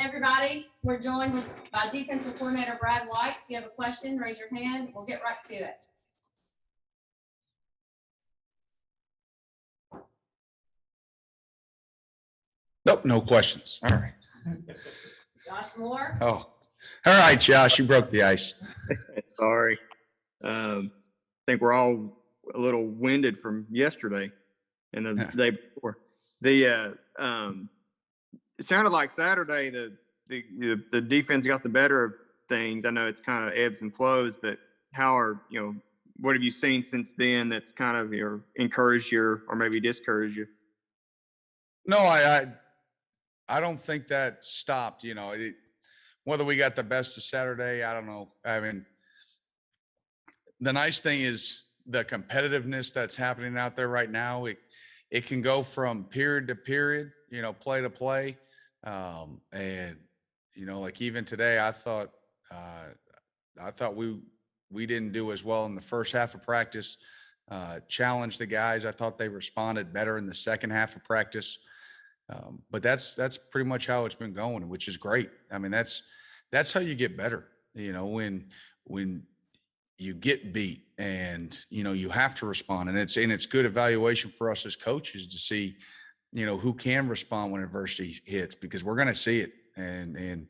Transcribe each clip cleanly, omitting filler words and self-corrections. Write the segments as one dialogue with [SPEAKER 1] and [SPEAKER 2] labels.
[SPEAKER 1] Everybody, we're joined by defensive coordinator Brad White. If you have a question, raise your hand. We'll get right to it.
[SPEAKER 2] Nope, no questions. All right.
[SPEAKER 1] Josh Moore.
[SPEAKER 2] Oh, all right, Josh, you broke the ice.
[SPEAKER 3] Sorry. I think we're all a little winded from yesterday and the day before. It sounded like Saturday the defense got the better of things. I know it's kind of ebbs and flows, but what have you seen since then that's kind of encouraged you or maybe discouraged you?
[SPEAKER 2] No, I don't think that stopped. Whether we got the best of Saturday, I don't know. I mean, the nice thing is the competitiveness that's happening out there right now. It can go from period to period, play to play. And, like even today, I thought we didn't do as well in the first half of practice, challenged the guys. I thought they responded better in the second half of practice. But that's pretty much how it's been going, which is great. I mean, that's how you get better, when you get beat and, you have to respond, and it's good evaluation for us as coaches to see, who can respond when adversity hits, because we're going to see it, and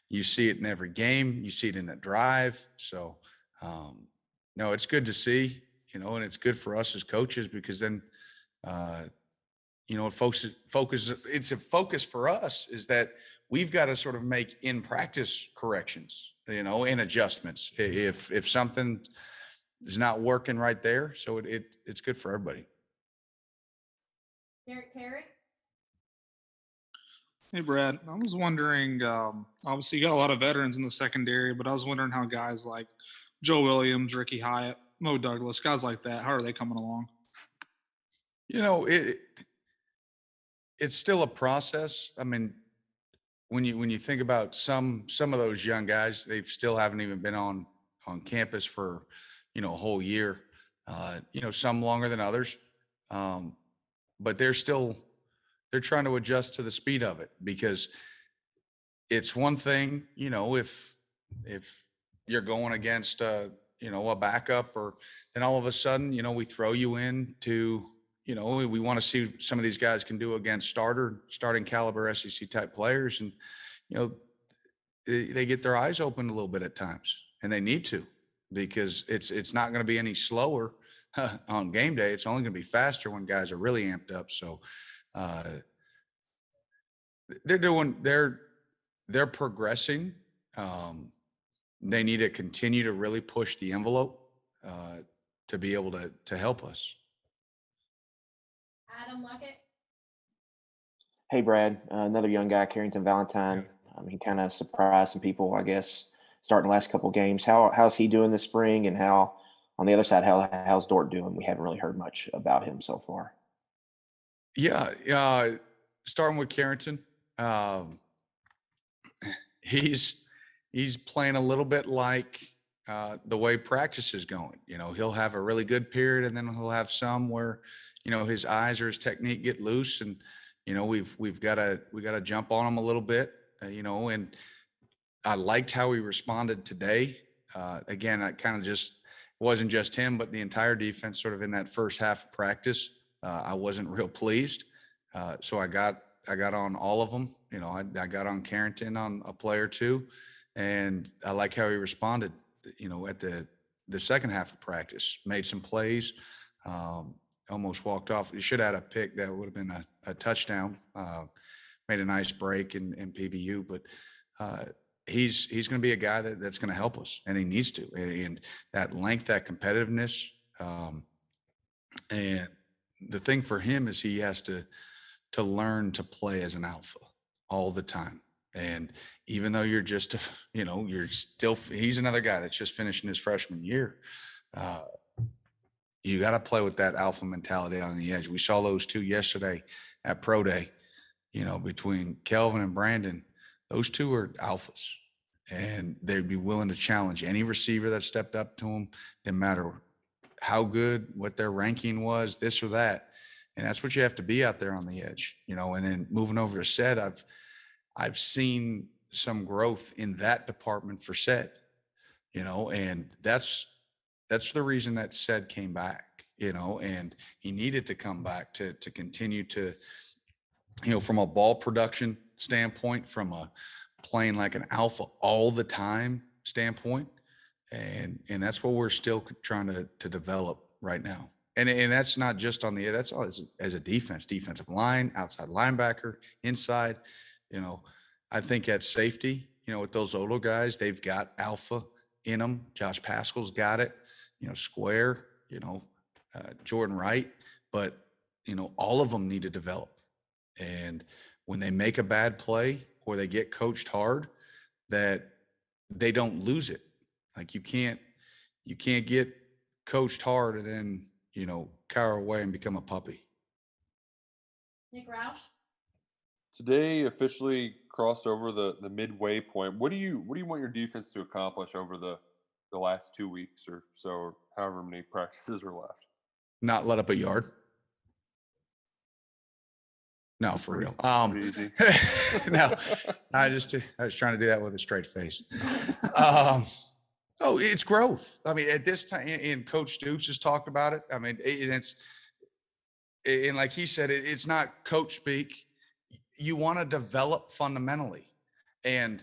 [SPEAKER 2] you see it in every game, you see it in a drive. So, no, it's good to see, and it's good for us as coaches, because then, it's a focus for us is that we've got to sort of make in practice corrections, and adjustments if something is not working right there. So it's good for everybody.
[SPEAKER 1] Derek Terry.
[SPEAKER 4] Hey, Brad, I was wondering, obviously you got a lot of veterans in the secondary, but I was wondering how guys like Joe Williams, Ricky Hyatt, Mo Douglas, guys like that, how are they coming along?
[SPEAKER 2] It's still a process. I mean, when you think about some of those young guys, they still haven't even been on campus for, a whole year, some longer than others. But they're trying to adjust to the speed of it, because it's one thing, if you're going against a backup, or then all of a sudden, we throw you into, we want to see some of these guys can do against starting caliber SEC type players. And, they get their eyes open a little bit at times, and they need to, because it's not going to be any slower on game day. It's only going to be faster when guys are really amped up. So they're progressing. They need to continue to really push the envelope to be able to help us.
[SPEAKER 1] Adam Luckett.
[SPEAKER 5] Hey, Brad, another young guy, Carrington Valentine. He kind of surprised some people, I guess, starting the last couple of games. How's he doing this spring? And on the other side, how's Dort doing? We haven't really heard much about him so far.
[SPEAKER 2] Yeah. Starting with Carrington, he's playing a little bit like the way practice is going. He'll have a really good period, and then he'll have some where, his eyes or his technique get loose, and we've got to jump on him a little bit, and I liked how he responded today. Again, I kind of just wasn't just him, but the entire defense sort of in that first half of practice. I wasn't real pleased. So I got on all of them. I got on Carrington on a play or two, and I like how he responded, at the second half of practice, made some plays, almost walked off. He should have had a pick that would have been a touchdown, made a nice break in PBU, but he's going to be a guy that's going to help us, and he needs to, and that length, that competitiveness. And the thing for him is he has to learn to play as an alpha all the time. And even though you're just, he's another guy that's just finishing his freshman year. You got to play with that alpha mentality on the edge. We saw those two yesterday at Pro Day, between Kelvin and Brandon. Those two are alphas, and they'd be willing to challenge any receiver that stepped up to them, didn't matter how good, what their ranking was, this or that. And that's what you have to be out there on the edge, and then moving over to set, I've seen some growth in that department for said, and that's the reason that said came back, and he needed to come back to continue to, from a ball production standpoint, from a playing like an alpha all the time standpoint. And that's what we're still trying to develop right now. And that's not just on that's all as a defensive line, outside linebacker, inside, I think at safety, with those older guys, they've got alpha in them. Josh Pascal's got it, Square, Jordan Wright, but, all of them need to develop. And when they make a bad play or they get coached hard, that they don't lose it. Like you can't get coached hard and then, cower away and become a puppy.
[SPEAKER 1] Nick Roush?
[SPEAKER 6] Today officially crossed over the midway point. What do you want your defense to accomplish over the last 2 weeks or so, or however many practices are left?
[SPEAKER 2] Not let up a yard. No, for real.
[SPEAKER 6] Easy.
[SPEAKER 2] No, I was trying to do that with a straight face. Oh, it's growth. I mean, at this time, and Coach Stoops has talked about it. I mean, and like he said, it's not coach speak. You want to develop fundamentally. And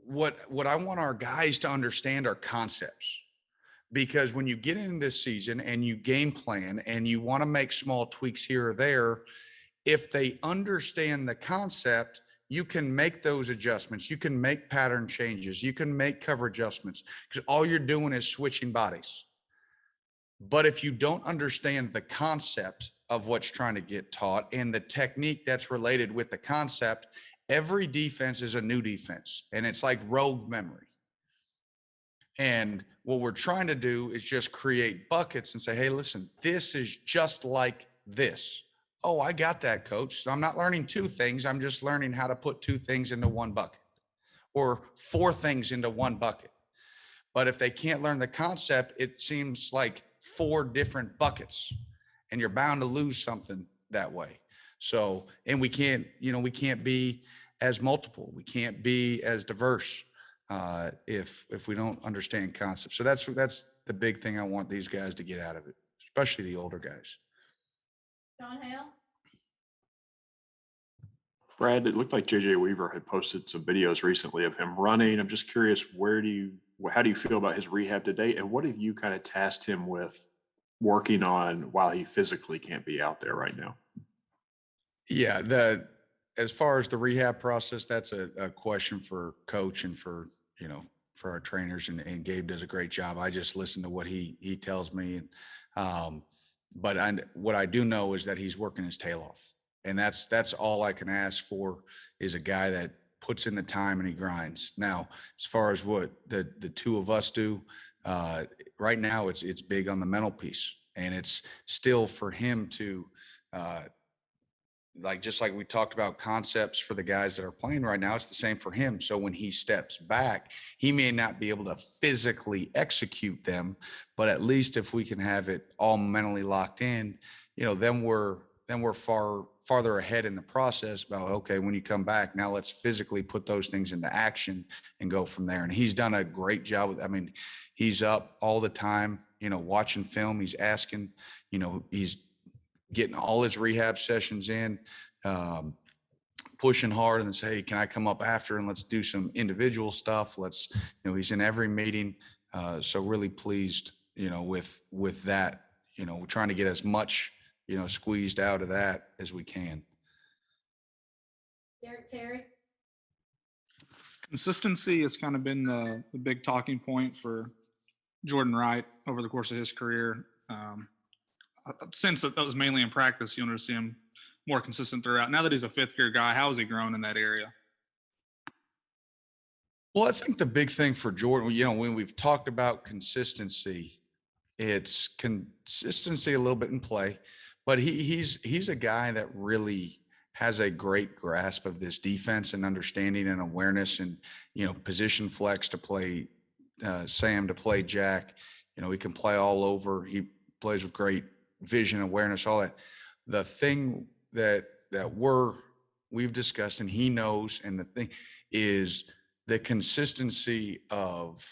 [SPEAKER 2] what I want our guys to understand are concepts. Because when you get into this season and you game plan and you want to make small tweaks here or there, if they understand the concept, you can make those adjustments. You can make pattern changes. You can make cover adjustments because all you're doing is switching bodies. But if you don't understand the concept of what's trying to get taught and the technique that's related with the concept, every defense is a new defense. And it's like rogue memory. And what we're trying to do is just create buckets and say, hey, listen, this is just like this. Oh, I got that, coach. So I'm not learning two things. I'm just learning how to put two things into one bucket or four things into one bucket. But if they can't learn the concept, it seems like four different buckets and you're bound to lose something that way. So, and we can't be as multiple. We can't be as diverse if we don't understand concepts. So that's the big thing I want these guys to get out of it, especially the older guys.
[SPEAKER 1] John Hale?
[SPEAKER 7] Brad, it looked like JJ Weaver had posted some videos recently of him running. I'm just curious, how do you feel about his rehab to date? And what have you kind of tasked him with working on while he physically can't be out there right now?
[SPEAKER 2] Yeah, as far as the rehab process, that's a question for coach and for our trainers, and Gabe does a great job. I just listen to what he tells me. And but what I do know is that he's working his tail off. And that's all I can ask for is a guy that puts in the time and he grinds. Now, as far as what the two of us do, right now it's big on the mental piece. And it's still for him to, just like we talked about concepts for the guys that are playing right now, it's the same for him. So when he steps back, he may not be able to physically execute them, but at least if we can have it all mentally locked in, then we're farther ahead in the process about, okay, when you come back, now let's physically put those things into action and go from there. And he's done a great job with, he's up all the time, watching film, he's asking, he's getting all his rehab sessions in, pushing hard and say, hey, can I come up after and let's do some individual stuff. He's in every meeting. So really pleased, with that, we're trying to get as much, squeezed out of that as we can.
[SPEAKER 1] Derek Terry?
[SPEAKER 4] Consistency has kind of been the big talking point for Jordan Wright over the course of his career. Since that was mainly in practice, you'll see him more consistent throughout. Now that he's a fifth-year guy, how has he grown in that area?
[SPEAKER 2] Well, I think the big thing for Jordan, when we've talked about consistency, it's consistency a little bit in play, but he's a guy that really has a great grasp of this defense and understanding and awareness and, position flex to play Sam, to play Jack. He can play all over. He plays with great vision, awareness, all that. The thing that we're we've discussed, and he knows, and the thing is the consistency of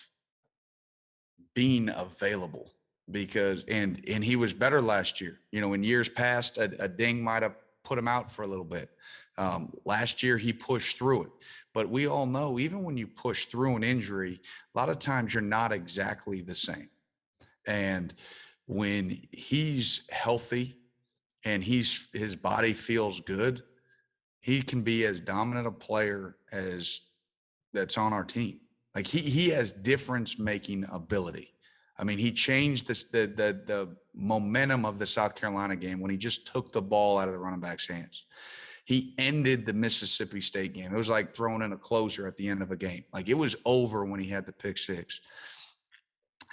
[SPEAKER 2] being available, because and he was better last year. In years past, a ding might have put him out for a little bit. Last year he pushed through it, but we all know even when you push through an injury, a lot of times you're not exactly the same. And when he's healthy and his body feels good, he can be as dominant a player as that's on our team. Like he has difference making ability. I mean, he changed the momentum of the South Carolina game when he just took the ball out of the running back's hands. He ended the Mississippi State game. It was like throwing in a closer at the end of a game. Like it was over when he had the pick six.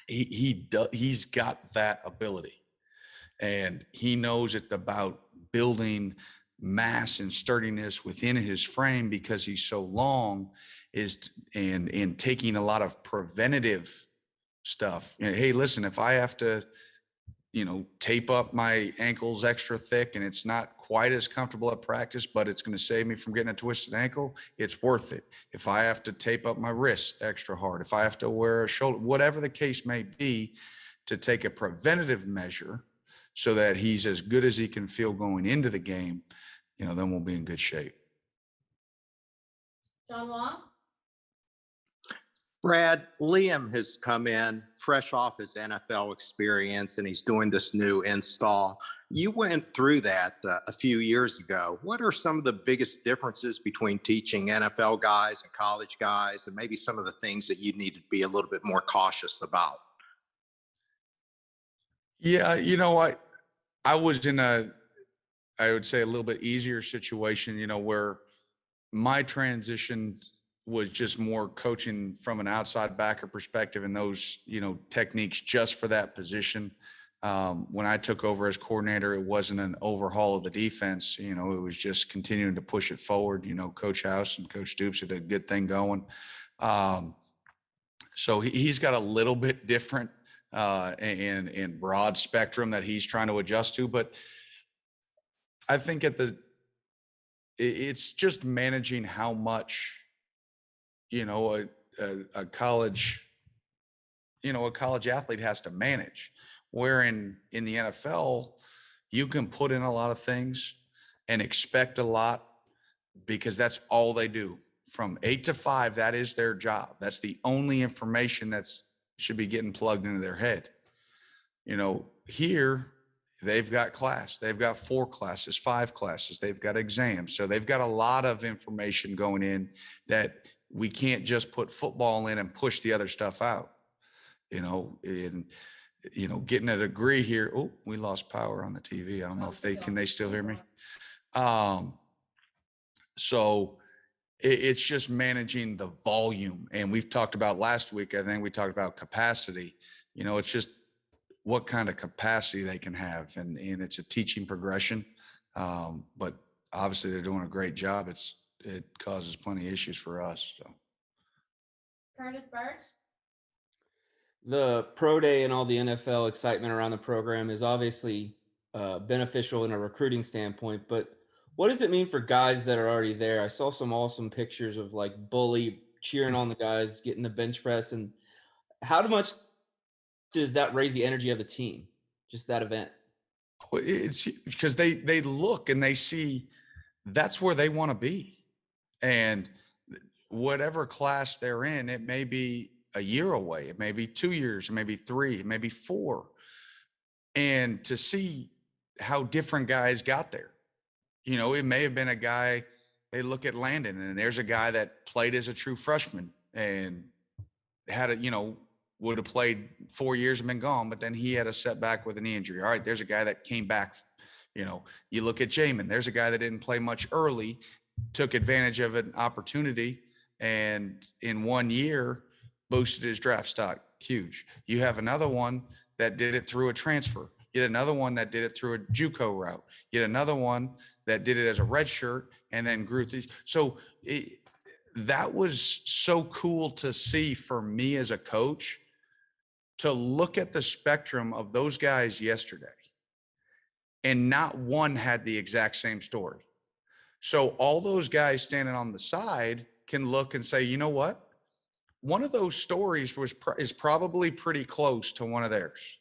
[SPEAKER 2] He's got that ability, and he knows it's about building mass and sturdiness within his frame because he's so long, and taking a lot of preventative stuff. Hey, listen, if I have to, tape up my ankles extra thick and it's not quite as comfortable at practice, but it's going to save me from getting a twisted ankle, it's worth it. If I have to tape up my wrists extra hard, if I have to wear a shoulder, whatever the case may be, to take a preventative measure so that he's as good as he can feel going into the game, then we'll be in good shape.
[SPEAKER 1] John Wall?
[SPEAKER 8] Brad, Liam has come in fresh off his NFL experience, and he's doing this new install. You went through that a few years ago. What are some of the biggest differences between teaching NFL guys and college guys, and maybe some of the things that you need to be a little bit more cautious about?
[SPEAKER 2] Yeah, I was in I would say a little bit easier situation, where my transition was just more coaching from an outside backer perspective and those, techniques just for that position. When I took over as coordinator, it wasn't an overhaul of the defense. It was just continuing to push it forward. Coach House and Coach Stoops had a good thing going. So he's got a little bit different and broad spectrum that he's trying to adjust to. But I think it's just managing how much, a college athlete has to manage. Where in the NFL, you can put in a lot of things and expect a lot because that's all they do. From 8 to 5, that is their job. That's the only information should be getting plugged into their head. Here they've got class, they've got 4 classes, 5 classes, they've got exams. So they've got a lot of information going in that we can't just put football in and push the other stuff out, getting a degree here. Oh, we lost power on the TV. I don't know if can they still hear me? So it's just managing the volume. And we've talked about last week, I think we talked about capacity. It's just what kind of capacity they can have. And it's a teaching progression. But obviously they're doing a great job. It causes plenty of issues for us. So.
[SPEAKER 1] Curtis Burch?
[SPEAKER 9] The pro day and all the NFL excitement around the program is obviously beneficial in a recruiting standpoint, but what does it mean for guys that are already there? I saw some awesome pictures of like Bully cheering on the guys, getting the bench press. And how much does that raise the energy of the team, just that event?
[SPEAKER 2] It's because they look and they see that's where they want to be. And whatever class they're in, it may be a year away, it may be 2 years, it may be 3, it may be 4. And to see how different guys got there, it may have been a guy, they look at Landon and there's a guy that played as a true freshman and had would have played 4 years and been gone, but then he had a setback with an knee injury. All right, there's a guy that came back. You look at Jamin, there's a guy that didn't play much early, took advantage of an opportunity, and in 1 year boosted his draft stock huge. You have another one that did it through a transfer. You had another one that did it through a JUCO route. You had another one that did it as a red shirt and then grew through. So that was so cool to see for me as a coach, to look at the spectrum of those guys yesterday, and not one had the exact same story. So all those guys standing on the side can look and say, you know what? One of those stories is probably pretty close to one of theirs.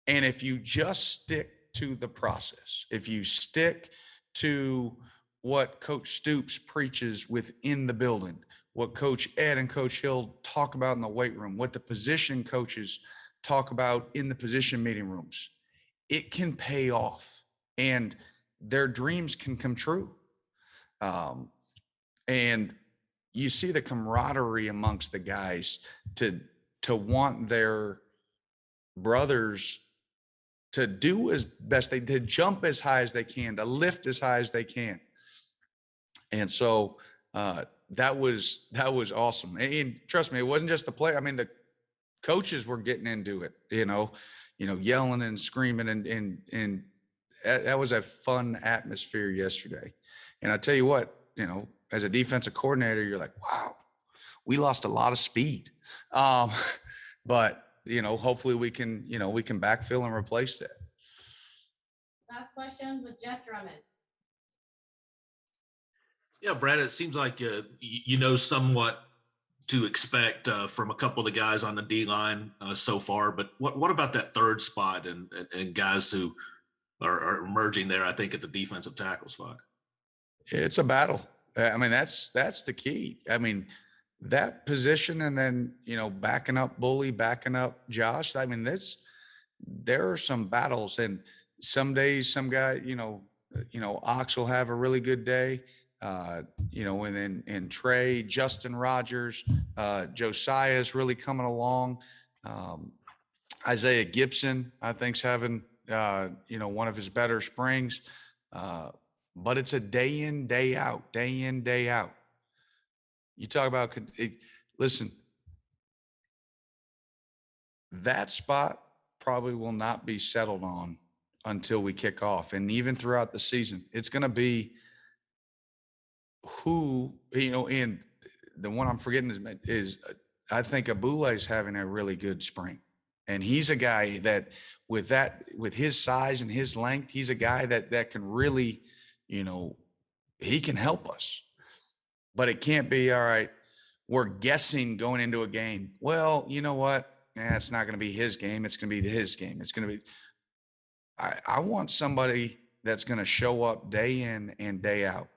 [SPEAKER 2] And if you just stick to the process, if you stick to what Coach Stoops preaches within the building, what Coach Ed and Coach Hill talk about in the weight room, what the position coaches talk about in the position meeting rooms, it can pay off and their dreams can come true. And you see the camaraderie amongst the guys to want their brothers to do as best they did, jump as high as they can, to lift as high as they can. And so that was awesome. And trust me, it wasn't just the play. I mean, the coaches were getting into it, yelling and screaming, and that was a fun atmosphere yesterday. And I tell you what, as a defensive coordinator, you're like, wow, we lost a lot of speed. But hopefully we can backfill and replace that.
[SPEAKER 1] Last question with Jeff Drummond.
[SPEAKER 10] Yeah, Brad, it seems like you know somewhat to expect from a couple of the guys on the D line so far. But what about that third spot and guys who are emerging there? I think at the defensive tackle spot. It's
[SPEAKER 2] a battle. I mean, that's the key. I mean, that position, and then backing up Bully, backing up Josh. I mean, there are some battles, and some days some guy, Ox will have a really good day. And then Trey, Justin Rogers, Josiah is really coming along. Isaiah Gibson, I think, is having, one of his better springs. But it's a day in, day out, day in, day out. You talk about, listen, that spot probably will not be settled on until we kick off. And even throughout the season, it's going to be who, and the one I'm forgetting is I think Abule is having a really good spring. And he's a guy that with his size and his length, he's a guy that can really, he can help us. But it can't be, all right, we're guessing going into a game. Well, you know what? It's not going to be his game. It's going to be his game. It's going to be, I want somebody that's going to show up day in and day out.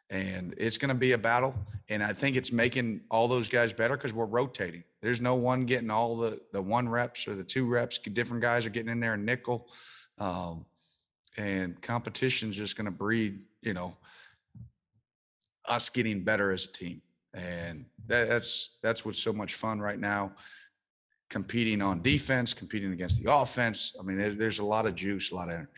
[SPEAKER 2] And it's going to be a battle. And I think it's making all those guys better because we're rotating. There's no one getting all the 1 reps or the 2 reps. Different guys are getting in there and nickel. And competition is just going to breed, us getting better as a team. And that's what's so much fun right now, competing on defense, competing against the offense. I mean, there's a lot of juice, a lot of energy.